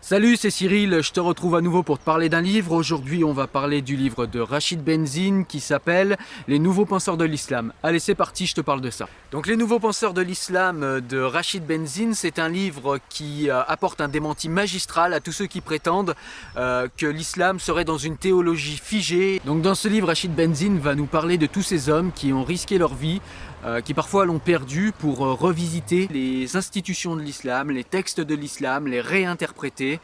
Salut, c'est Cyril, je te retrouve à nouveau pour te parler d'un livre. Aujourd'hui, on va parler du livre de Rachid Benzine qui s'appelle « Les nouveaux penseurs de l'islam ». Allez, c'est parti, je te parle de ça. Donc, « Les nouveaux penseurs de l'islam » de Rachid Benzine, c'est un livre qui apporte un démenti magistral à tous ceux qui prétendent que l'islam serait dans une théologie figée. Donc, dans ce livre, Rachid Benzine va nous parler de tous ces hommes qui ont risqué leur vie, qui parfois l'ont perdu pour revisiter les institutions de l'islam, les textes de l'islam, les réinterpréter.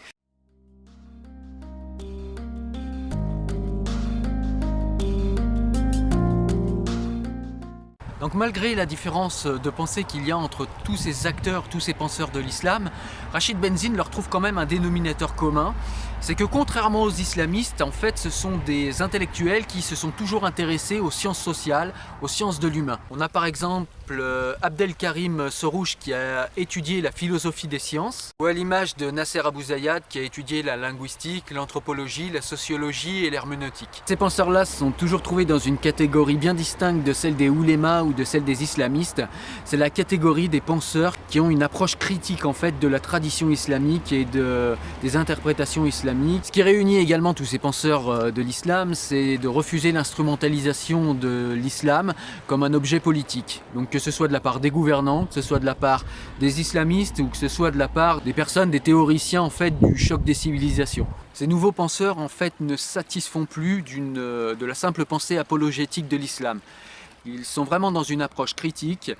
Donc malgré la différence de pensée qu'il y a entre tous ces acteurs, tous ces penseurs de l'islam, Rachid Benzine leur trouve quand même un dénominateur commun. C'est que contrairement aux islamistes, en fait, ce sont des intellectuels qui se sont toujours intéressés aux sciences sociales, aux sciences de l'humain. On a par exemple Abdelkarim Sorouche qui a étudié la philosophie des sciences, ou à l'image de Nasser Abouzayed qui a étudié la linguistique, l'anthropologie, la sociologie et l'herméneutique. Ces penseurs-là se sont toujours trouvés dans une catégorie bien distincte de celle des oulémas ou de celle des islamistes. C'est la catégorie des penseurs qui ont une approche critique en fait de la tradition islamique et des interprétations islamiques. Ce qui réunit également tous ces penseurs de l'islam, c'est de refuser l'instrumentalisation de l'islam comme un objet politique. Donc que ce soit de la part des gouvernants, que ce soit de la part des islamistes ou que ce soit de la part des personnes, des théoriciens en fait du choc des civilisations. Ces nouveaux penseurs en fait ne satisfont plus de la simple pensée apologétique de l'islam. Ils sont vraiment dans une approche critique,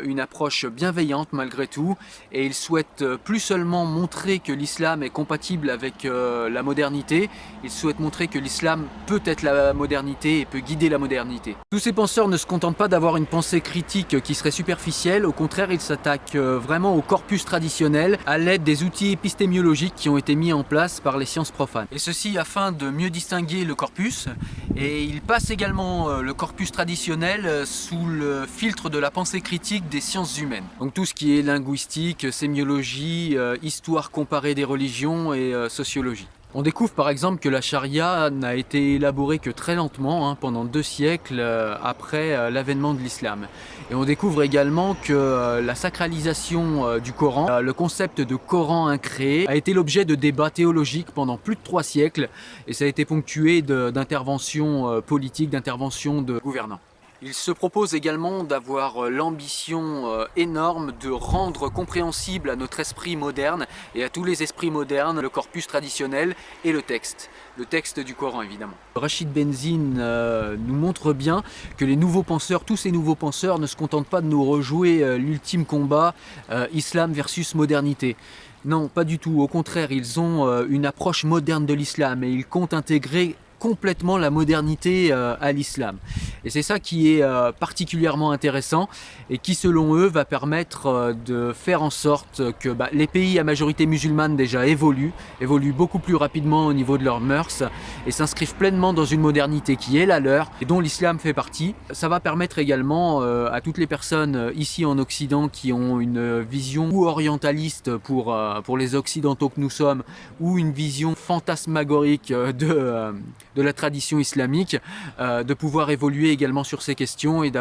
une approche bienveillante malgré tout, et ils souhaitent plus seulement montrer que l'islam est compatible avec la modernité, ils souhaitent montrer que l'islam peut être la modernité et peut guider la modernité. Tous ces penseurs ne se contentent pas d'avoir une pensée critique qui serait superficielle, au contraire ils s'attaquent vraiment au corpus traditionnel à l'aide des outils épistémiologiques qui ont été mis en place par les sciences profanes. Et ceci afin de mieux distinguer le corpus, et ils passent également le corpus traditionnel sous le filtre de la pensée critique des sciences humaines. Donc tout ce qui est linguistique, sémiologie, histoire comparée des religions et sociologie. On découvre par exemple que la charia n'a été élaborée que très lentement, pendant 2 siècles après l'avènement de l'islam. Et on découvre également que la sacralisation du Coran, le concept de Coran incréé, a été l'objet de débats théologiques pendant plus de 3 siècles et ça a été ponctué d'interventions politiques, d'interventions de gouvernants. Il se propose également d'avoir l'ambition énorme de rendre compréhensible à notre esprit moderne et à tous les esprits modernes le corpus traditionnel et le texte du Coran évidemment. Rachid Benzine nous montre bien que les nouveaux penseurs, tous ces nouveaux penseurs ne se contentent pas de nous rejouer l'ultime combat islam versus modernité. Non, pas du tout, au contraire, ils ont une approche moderne de l'islam et ils comptent intégrer complètement la modernité à l'islam. Et c'est ça qui est particulièrement intéressant et qui selon eux va permettre de faire en sorte que les pays à majorité musulmane déjà évoluent beaucoup plus rapidement au niveau de leurs mœurs et s'inscrivent pleinement dans une modernité qui est la leur et dont l'islam fait partie. Ça va permettre également à toutes les personnes ici en Occident qui ont une vision ou orientaliste pour les occidentaux que nous sommes ou une vision fantasmagorique de la tradition islamique, de pouvoir évoluer également sur ces questions et de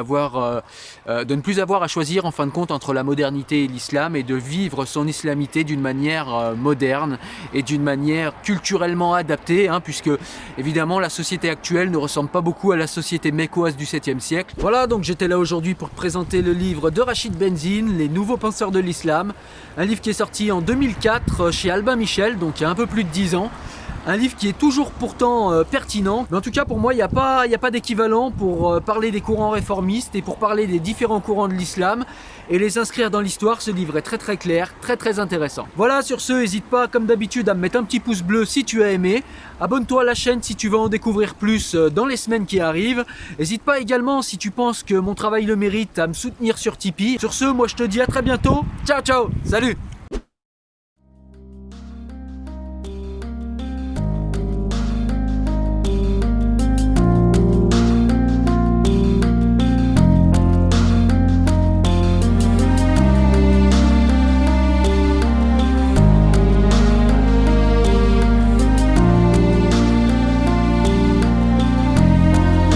ne plus avoir à choisir en fin de compte entre la modernité et l'islam et de vivre son islamité d'une manière moderne et d'une manière culturellement adaptée, puisque évidemment la société actuelle ne ressemble pas beaucoup à la société mécoise du 7e siècle. Voilà, donc j'étais là aujourd'hui pour te présenter le livre de Rachid Benzine, Les nouveaux penseurs de l'islam, un livre qui est sorti en 2004 chez Albin Michel, donc il y a un peu plus de 10 ans. Un livre qui est toujours pourtant pertinent, mais en tout cas pour moi il n'y a pas d'équivalent pour parler des courants réformistes et pour parler des différents courants de l'islam et les inscrire dans l'histoire. Ce livre est très clair, très intéressant. Voilà, sur ce, n'hésite pas comme d'habitude à me mettre un petit pouce bleu si tu as aimé, abonne-toi à la chaîne si tu veux en découvrir plus dans les semaines qui arrivent, n'hésite pas également si tu penses que mon travail le mérite à me soutenir sur Tipeee. Sur ce, moi je te dis à très bientôt, ciao, salut.